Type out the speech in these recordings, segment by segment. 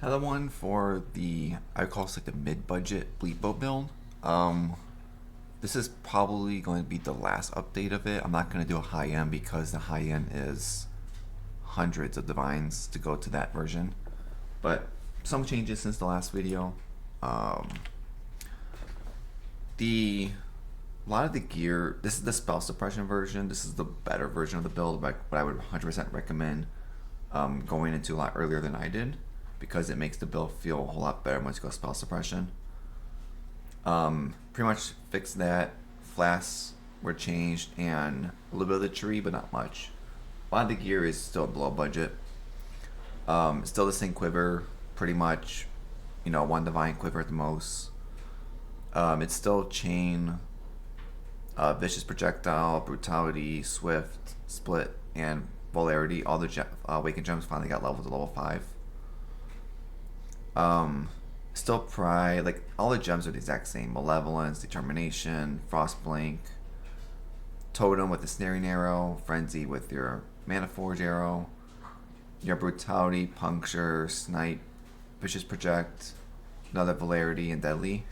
Another one for the I call this like the mid-budget Bleep Boat build. Um, this is probably going to be the last update of it. I'm not going to do a high end because the high end is hundreds of divines to go to that version. But some changes since the last video. Um, the a lot of the gear. This is the spell suppression version. This is the better version of the build, but I would 100% recommend going into a lot earlier than I did because it makes the build feel a whole lot better once you go spell suppression. Pretty much fixed that. Flasks were changed and a little bit of the tree, but not much. A lot of the gear is still below budget. Still the same quiver, pretty much. One divine quiver at the most. It's still chain, vicious projectile, brutality, swift, split, and polarity. All the awakened gems finally got leveled to level 5. Still pride, like all the gems are the exact same. Malevolence, determination, frostblink, totem with the snaring arrow, frenzy with your mana forge arrow, your brutality, puncture, snipe, vicious project, another polarity and deadly,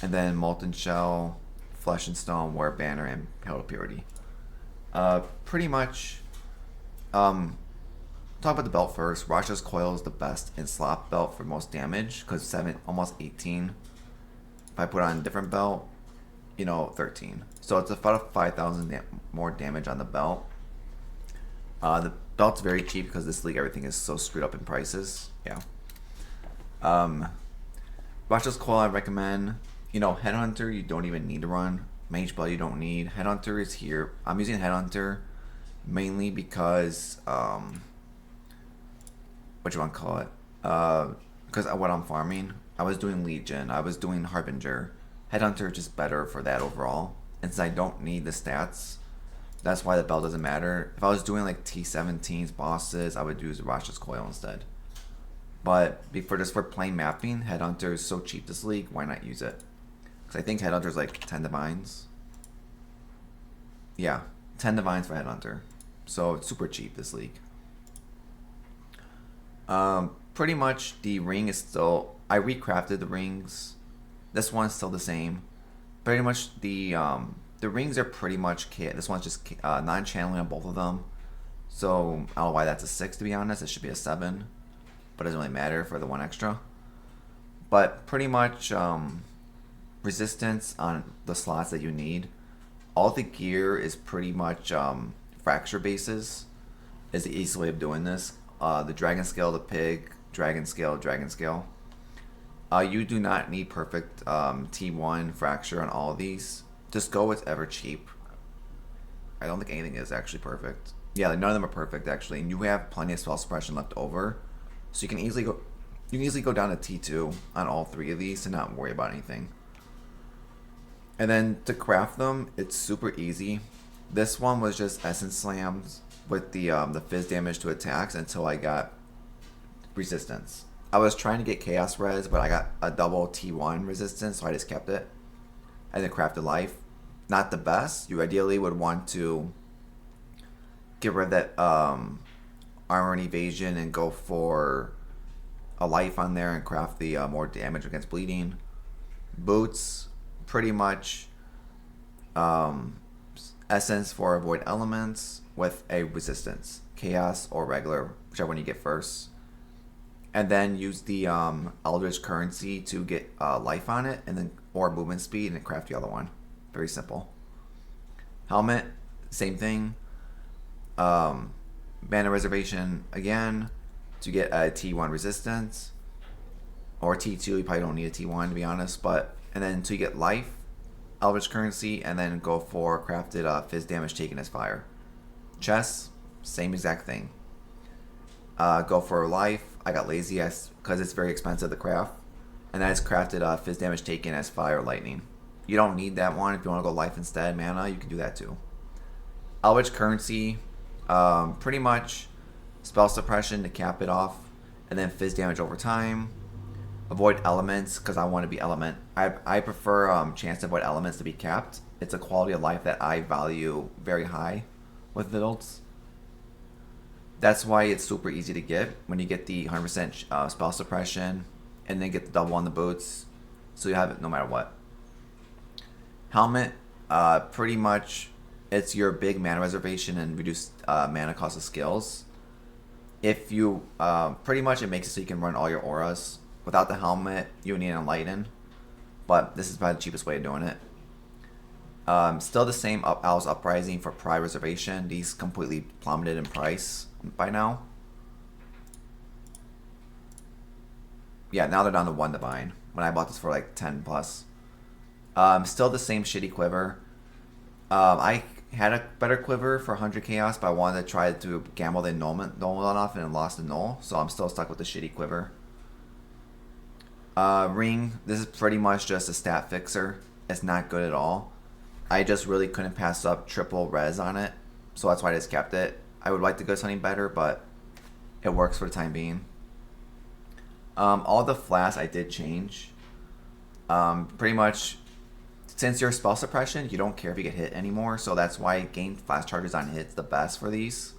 and then molten shell, flesh and stone, war banner, and hail purity. Pretty much. Talk about the belt first. Rasha's Coil is the best in slop belt for most damage because 7, almost 18. If I put on a different belt, 13. So it's about 5,000 more damage on the belt. The belt's very cheap because this league everything is so screwed up in prices. Yeah. Rasha's Coil I recommend. Headhunter you don't even need to run. Mage Belt you don't need. Headhunter is here. I'm using Headhunter mainly because what you want to call it? Because what I'm farming, I was doing Legion, I was doing Harbinger. Headhunter is just better for that overall. And since I don't need the stats, that's why the belt doesn't matter. If I was doing like T17s, bosses, I would use Rasha's Coil instead. But for plain mapping, Headhunter is so cheap this league, why not use it? Because I think Headhunter is like 10 divines. Yeah, 10 divines for Headhunter. So it's super cheap this league. Pretty much the ring is still. I recrafted the rings. This one's still the same. Pretty much the rings are pretty much this one's just non-channeling on both of them. So I don't know why that's a 6 to be honest. It should be a 7, but it doesn't really matter for the one extra. But pretty much resistance on the slots that you need. All the gear is pretty much fracture bases. Is the easiest way of doing this. The dragon scale, the pig, dragon scale, dragon scale. You do not need perfect T1 fracture on all of these. Just go with ever cheap. I don't think anything is actually perfect. Yeah, none of them are perfect actually, and you have plenty of spell suppression left over, so you can easily go. You can easily go down to T2 on all 3 of these and not worry about anything. And then to craft them, it's super easy. This one was just essence slams with the fizz damage to attacks until I got resistance. I was trying to get chaos res, but I got a double T1 resistance, so I just kept it. And then crafted life. Not the best. You ideally would want to get rid of that armor and evasion and go for a life on there and craft the more damage against bleeding. Boots, pretty much essence for avoid elements with a resistance, chaos or regular, whichever one you get first, and then use the Eldritch currency to get life on it, and then or movement speed and craft the other one. Very simple. Helmet, same thing. Mana reservation again to get a T1 resistance, or T2. You probably don't need a T1 to be honest, but and then until you get life, Eldritch currency, and then go for crafted fizz damage taken as fire. Chess, same exact thing. Go for life. I got lazy because it's very expensive to craft, and that is crafted fizz damage taken as fire lightning. You don't need that one if you want to go life instead. Mana, you can do that too. Eldritch currency, pretty much spell suppression to cap it off, and then fizz damage over time. Avoid elements because I want to be element. I prefer chance to avoid elements to be capped. It's a quality of life that I value very high with builds. That's why it's super easy to get when you get the 100% spell suppression and then get the double on the boots. So you have it no matter what. Helmet, pretty much it's your big mana reservation and reduced mana cost of skills. If you, pretty much it makes it so you can run all your auras. Without the helmet, you need an Enlighten. But this is probably the cheapest way of doing it. Still the same Owl's Uprising for Pride Reservation. These completely plummeted in price by now. Yeah, now they're down to 1 divine. When I bought this for like 10 plus. Still the same shitty quiver. I had a better quiver for 100 chaos, but I wanted to try to gamble the null off and lost the null, so I'm still stuck with the shitty quiver. Ring, this is pretty much just a stat fixer. It's not good at all. I just really couldn't pass up triple res on it, so that's why I just kept it. I would like to go something better, but it works for the time being. All the flasks I did change. Pretty much, since you're spell suppression, you don't care if you get hit anymore, so that's why getting flash charges on hits the best for these.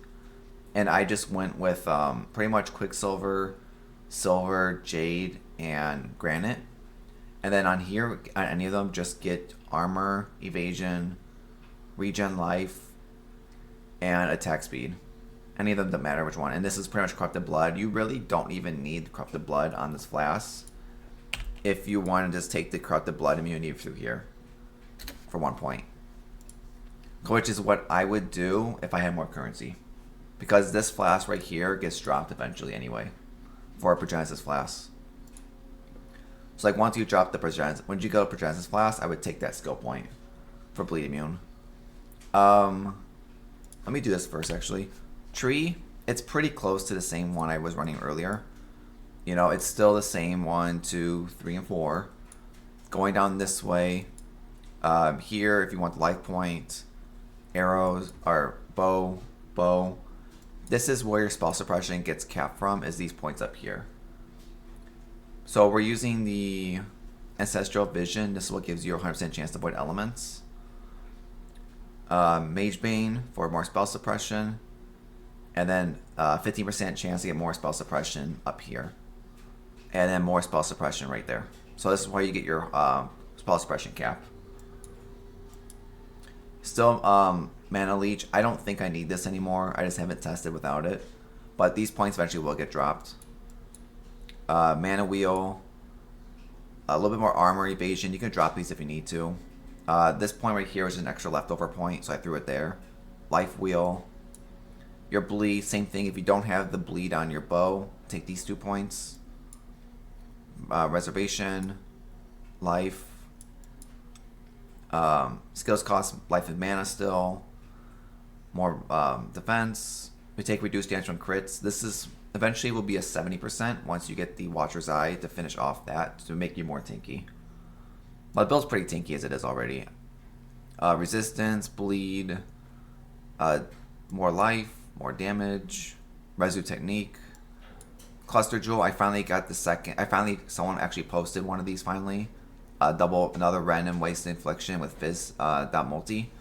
And I just went with pretty much Quicksilver, Silver, Jade, and Granite. And then on here, on any of them, just get Armor, Evasion, Regen Life, and Attack Speed. Any of them doesn't matter which one. And this is pretty much Corrupted Blood. You really don't even need Corrupted Blood on this flask if you want to just take the Corrupted Blood immunity through here for 1 point. Which is what I would do if I had more currency. Because this flask right here gets dropped eventually anyway for a Progenesis flask. So like once you drop the Progenesis, when you go to Progenesis flask, I would take that skill point for Bleed Immune. Let me do this first actually. Tree, it's pretty close to the same one I was running earlier. You know, it's still the same 1, 2, 3, and 4. Going down this way. Here, if you want the life point, arrows, or bow. This is where your spell suppression gets capped from, is these points up here. So we're using the Ancestral Vision. This is what gives you a 100% chance to avoid elements. Mage Bane for more spell suppression. And then 15% chance to get more spell suppression up here. And then more spell suppression right there. So this is where you get your spell suppression cap. Still, Mana Leech. I don't think I need this anymore. I just haven't tested without it. But these points eventually will get dropped. Mana Wheel. A little bit more armor evasion. You can drop these if you need to. This point right here is an extra leftover point, so I threw it there. Life Wheel. Your bleed, same thing. If you don't have the bleed on your bow, take these 2 points. Reservation. Life. Skills cost life and mana still. More defense. We take reduced damage from crits. This is eventually will be a 70% once you get the Watcher's Eye to finish off that to make you more tanky. But the build's pretty tanky as it is already. Resistance, bleed, more life, more damage, Resu Technique, Cluster Jewel. I finally got the second. Someone actually posted one of these finally. Double another random waste infliction with Fizz multi.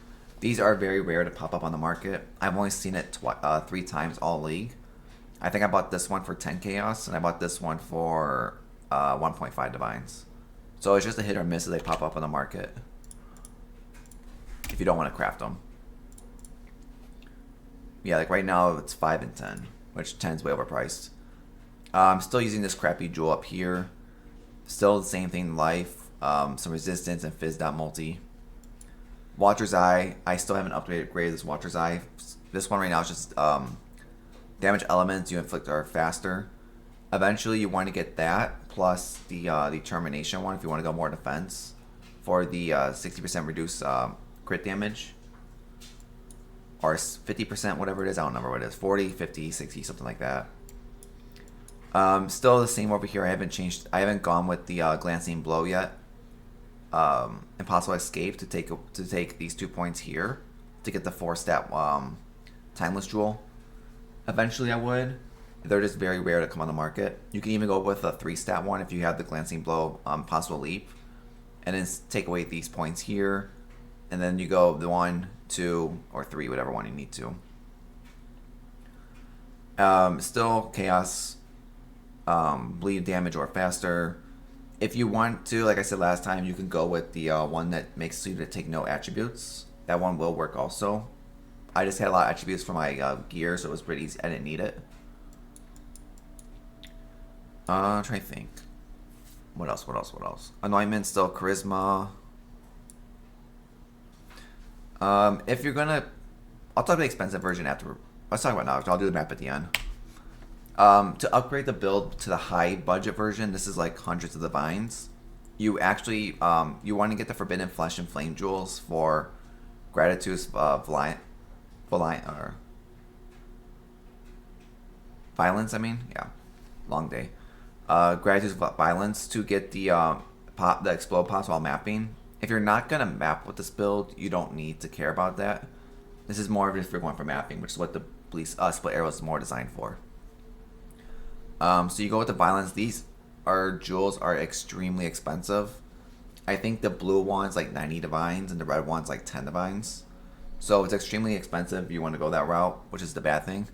These are very rare to pop up on the market. I've only seen it 3 times all league. I think I bought this one for 10 chaos, and I bought this one for 1.5 divines. So it's just a hit or miss as they pop up on the market. If you don't want to craft them. Yeah, like right now it's 5 and 10, which 10 is way overpriced. I'm still using this crappy jewel up here. Still the same thing, life, some resistance, and Fizz multi. Watcher's Eye, I still haven't upgraded this Watcher's Eye. This one right now is just damage elements you inflict are faster. Eventually you want to get that plus the termination one if you want to go more defense for the 60% reduced crit damage. Or 50%, whatever it is, I don't remember what it is. 40, 50, 60, something like that. Still the same over here. I haven't gone with the Glancing Blow yet. Impossible Escape to take these 2 points here to get the 4-stat Timeless Jewel. Eventually I would. They're just very rare to come on the market. You can even go with a 3-stat one if you have the Glancing Blow, Possible Leap. And then take away these points here. And then you go the 1, 2, or 3, whatever one you need to. Still chaos, bleed damage or faster. If you want to, like I said last time, you can go with the one that makes you to take no attributes. That one will work also. I just had a lot of attributes for my gear, so it was pretty easy. I didn't need it. I'm trying to think. What else? What else? What else? Anointment, still charisma. If you're gonna, I'll talk about the expensive version after. Let's talk about knowledge. I'll do the map at the end. To upgrade the build to the high budget version, this is like hundreds of divines. You actually you want to get the Forbidden Flesh and Flame Jewels for Gratitude's Violence. I mean, yeah, long day. Gratitude's Violence to get the the explode pots while mapping. If you're not gonna map with this build, you don't need to care about that. This is more of if you're going for mapping, which is what the split arrow is more designed for. So you go with the violence. These jewels are extremely expensive. I think the blue one's like 90 divines and the red one's like 10 divines. So it's extremely expensive if you want to go that route, which is the bad thing.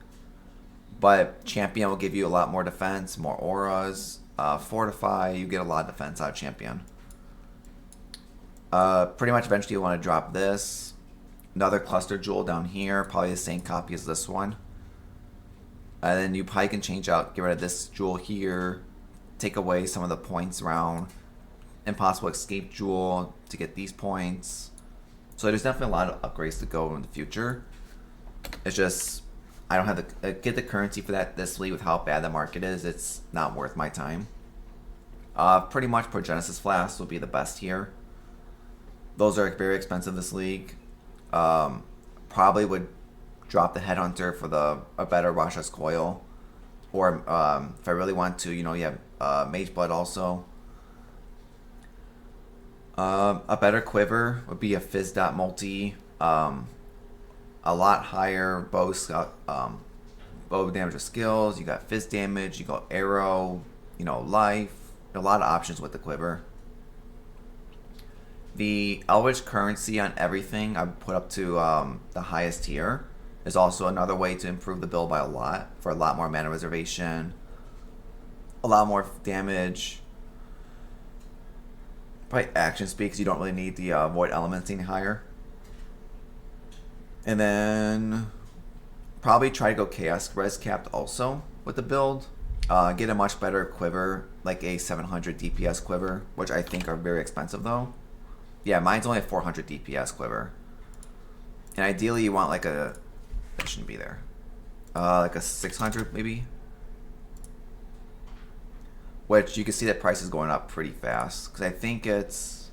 But champion will give you a lot more defense, more auras, fortify. You get a lot of defense out of champion. Pretty much eventually you want to drop this. Another cluster jewel down here, probably the same copy as this one. And then you probably can change out, get rid of this jewel here, take away some of the points around Impossible Escape Jewel to get these points. So there's definitely a lot of upgrades to go in the future. It's just, I don't have to get the currency for that this league with how bad the market is. It's not worth my time. Pretty much Progenesis Flasks will be the best here. Those are very expensive this league. Probably would drop the Headhunter for a better Rasha's Coil. Or if I really want to, you have Mage Blood also. A better quiver would be a Fizz Dot Multi. A lot higher bow damage with skills. You got Fizz damage, you got arrow, life. A lot of options with the quiver. The Elvish currency on everything I put up to the highest tier is also another way to improve the build by a lot, for a lot more mana reservation, a lot more damage. Probably action speed because you don't really need the Void Elements any higher. And then probably try to go Chaos Res capped also with the build. Get a much better quiver, like a 700 DPS quiver, which I think are very expensive though. Yeah, mine's only a 400 DPS quiver. And ideally you want like that shouldn't be there. Like a 600 maybe. Which you can see that price is going up pretty fast. Because I think it's...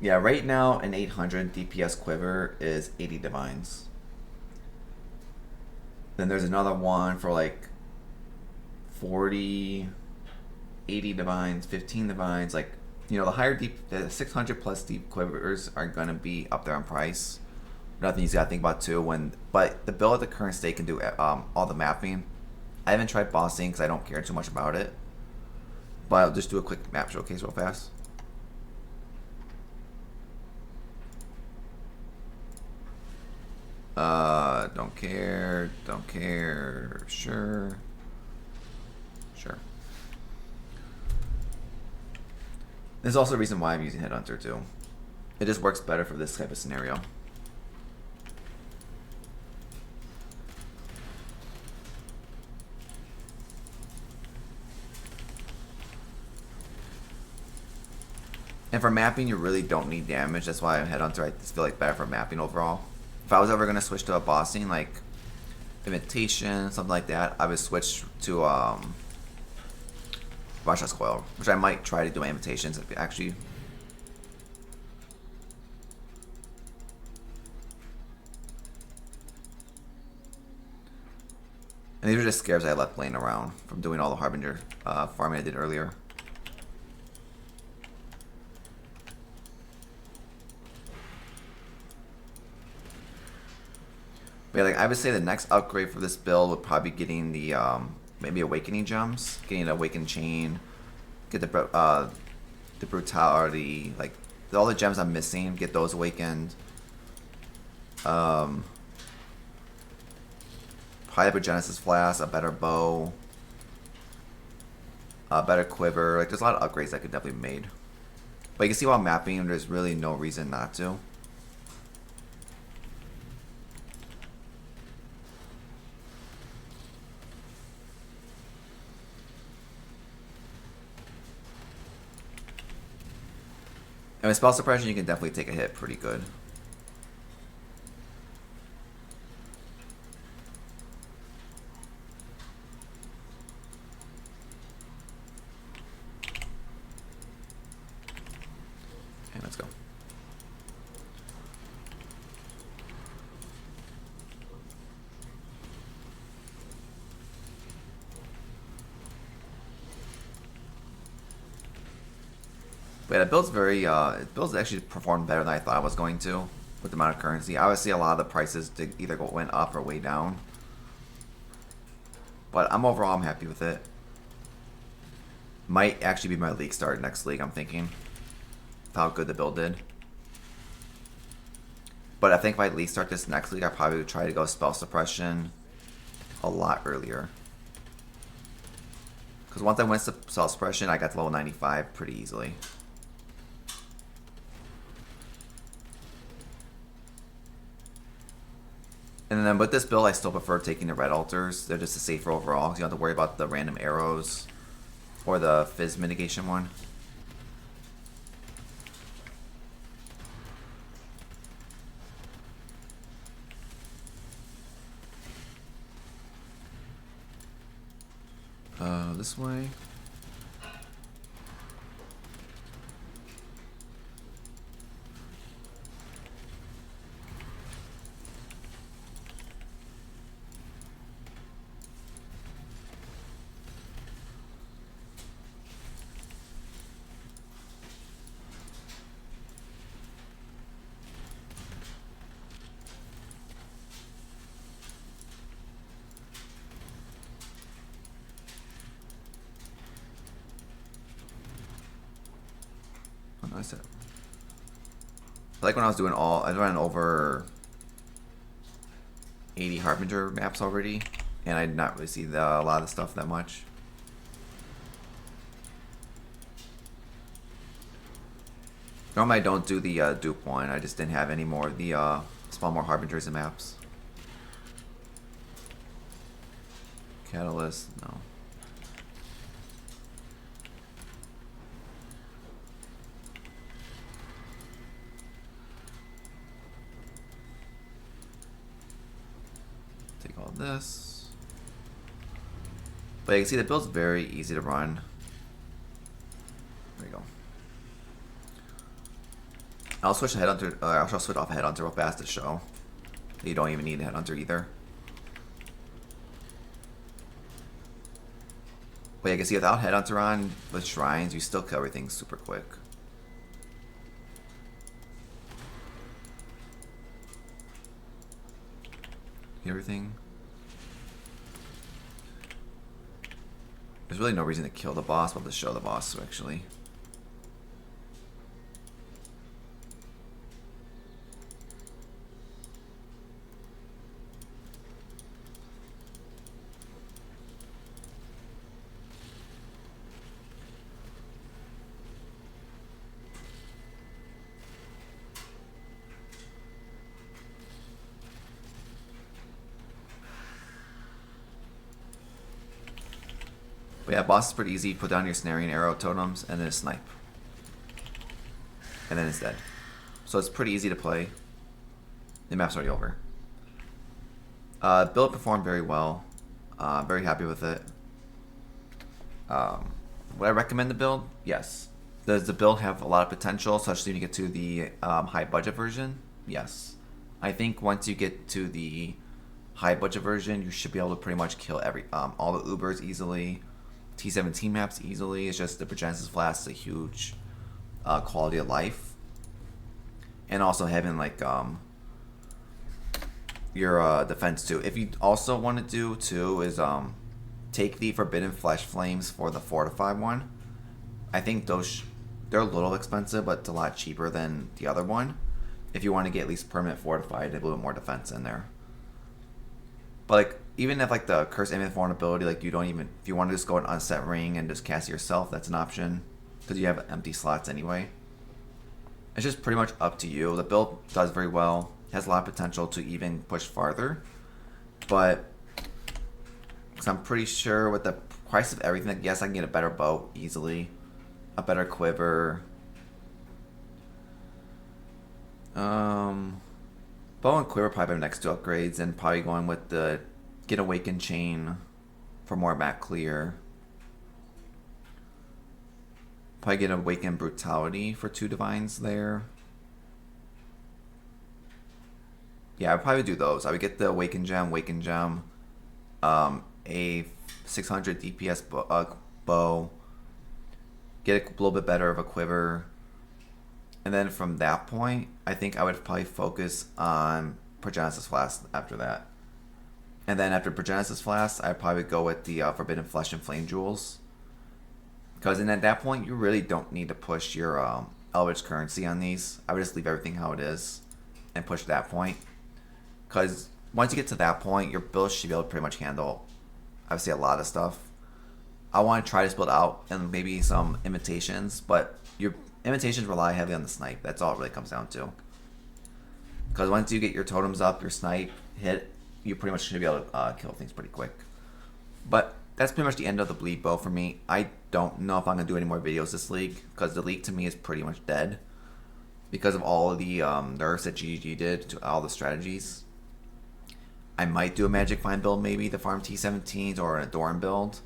Yeah, right now an 800 DPS quiver is 80 divines. Then there's another one for like 40, 80 divines, 15 divines. Like, the higher the 600 plus deep quivers are going to be up there on price. Another thing you got to think about too. But the build at the current state can do all the mapping. I haven't tried bossing because I don't care too much about it. But I'll just do a quick map showcase real fast. Don't care, sure. There's also a reason why I'm using Headhunter too. It just works better for this type of scenario. And for mapping, you really don't need damage. That's why Headhunter, I just feel like better for mapping overall. If I was ever going to switch to a bossing, like Imitation, something like that, I would switch to Rasha's Coil, which I might try to do my Imitations actually. And these are just scares I left laying around from doing all the Harbinger farming I did earlier. But yeah, like I would say the next upgrade for this build would probably be getting the maybe Awakening Gems, getting an Awakened Chain, get the Brutality, like all the gems I'm missing, get those awakened. Probably a Genesis Flask, a better bow, a better quiver. Like, there's a lot of upgrades that could definitely be made. But you can see while mapping, there's really no reason not to. And with spell suppression, you can definitely take a hit pretty good. Okay, let's go. But yeah, the build's build's actually performed better than I thought it was going to with the amount of currency. Obviously, a lot of the prices did either went up or way down. But I'm happy with it. Might actually be my league start next league, I'm thinking. How good the build did. But I think if I league start this next league, I probably would try to go spell suppression a lot earlier. Because once I went to spell suppression, I got to level 95 pretty easily. And then with this build, I still prefer taking the red altars. They're just a safer overall, because you don't have to worry about the random arrows or the fizz mitigation one. This way. I said, like when I was doing I ran over 80 Harbinger maps already, and I did not really see a lot of the stuff that much. Normally I don't do the dupe one, I just didn't have any more of the spawn more Harbingers and maps. Catalyst, no. Take all this. But you can see the build's very easy to run. There you go. I'll switch to Headhunter. I'll switch off Headhunter real fast to show. You don't even need a Headhunter either. But you can see without Headhunter on with shrines, you still kill everything super quick. Everything. There's really no reason to kill the boss, but to show the boss actually. But yeah, boss is pretty easy. Put down your snaring arrow totems and then snipe. And then it's dead. So it's pretty easy to play. The map's already over. Build performed very well. Very happy with it. Would I recommend the build? Yes. Does the build have a lot of potential, especially when you get to the high budget version? Yes. I think once you get to the high budget version, you should be able to pretty much kill all the Ubers easily. T17 maps easily. It's just the Genesis Flask is a huge quality of life. And also having like your defense too. If you also want to do too is take the Forbidden Flesh Flames for the fortified one. I think those they're a little expensive, but it's a lot cheaper than the other one. If you want to get at least permanent fortified, a little bit more defense in there. But like even if like the curse amulet vulnerability, like you don't even, if you want to just go an unset ring and just cast it yourself, that's an option because you have empty slots anyway. It's just pretty much up to you. The build does very well, has a lot of potential to even push farther, but because I'm pretty sure with the price of everything, like, yes, I can get a better bow easily, a better quiver. Bow and quiver probably my next two upgrades, and probably going with the get awakened chain for more map clear. Probably get awakened brutality for 2 divines there. Yeah, I'd probably do those. I would get the awakened gem, a 600 DPS bow, get a little bit better of a quiver, and then from that point, I think I would probably focus on Progenesis Flask after that. And then after Progenesis Flask, I'd probably go with the Forbidden Flesh and Flame Jewels. Because at that point, you really don't need to push your Eldritch Currency on these. I would just leave everything how it is and push that point. Because once you get to that point, your build should be able to pretty much handle, obviously, a lot of stuff. I want to try this build out and maybe some imitations, but your imitations rely heavily on the snipe. That's all it really comes down to. Because once you get your totems up, your snipe hit, you pretty much should be able to kill things pretty quick. But that's pretty much the end of the bleed bow for me. I don't know if I'm going to do any more videos this league, because the league to me is pretty much dead. Because of all of the nerfs that GGG did to all the strategies. I might do a Magic Find build maybe, the farm T17s, or an Adoran build.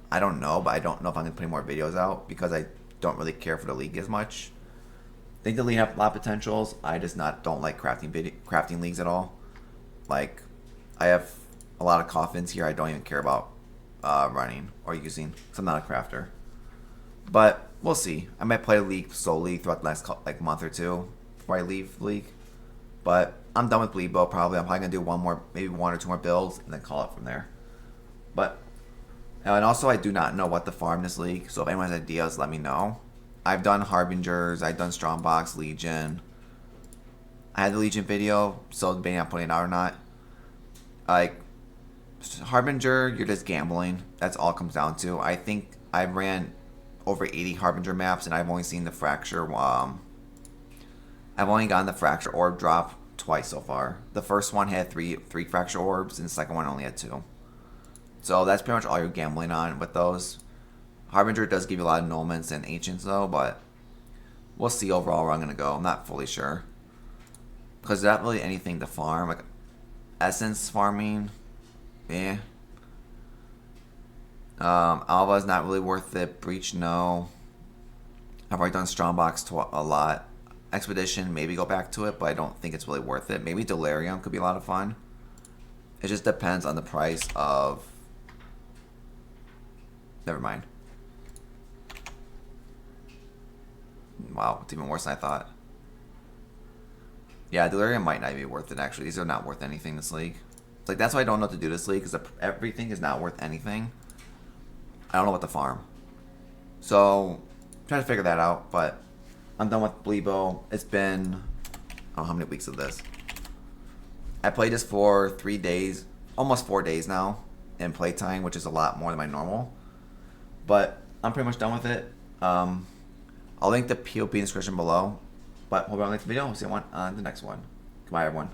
I don't know, but I don't know if I'm going to put any more videos out, because I don't really care for the league as much. I think the league have a lot of potentials. I just don't like crafting leagues at all. Like, I have a lot of coffins here I don't even care about running or using, because I'm not a crafter. But we'll see. I might play a league solely throughout the next month or two before I leave league. But I'm done with Bleed Bow probably. I'm probably going to do one more, maybe 1 or 2 more builds, and then call it from there. But, and also I do not know what to farm this league, so if anyone has ideas, let me know. I've done Harbingers, I've done Strongbox, Legion. I had the Legion video, so debating on putting it out or not. Like, Harbinger, you're just gambling. That's all it comes down to. I think I ran over 80 Harbinger maps, and I've only seen the Fracture. I've only gotten the Fracture Orb drop twice so far. The first one had three Fracture Orbs, and the second one only had 2. So that's pretty much all you're gambling on with those. Harbinger does give you a lot of annulments and Ancients, though, but we'll see overall where I'm going to go. I'm not fully sure. Because there's not really anything to farm. Like, Essence farming, eh. Alva's not really worth it. Breach, no. I've already done Strongbox a lot. Expedition, maybe go back to it, but I don't think it's really worth it. Maybe Delirium could be a lot of fun. It just depends on the price of... Never mind. Wow, it's even worse than I thought. Yeah, Delirium might not be worth it, actually. These are not worth anything, this league. It's like, that's why I don't know what to do this league, because everything is not worth anything. I don't know what to farm. So, I'm trying to figure that out, but I'm done with Bleebo. It's been, I don't know how many weeks of this. I played this for 3 days, almost 4 days now, in playtime, which is a lot more than my normal. But I'm pretty much done with it. I'll link the POP in the description below. But hope you all liked the video. We'll see you on the next one. Goodbye, everyone.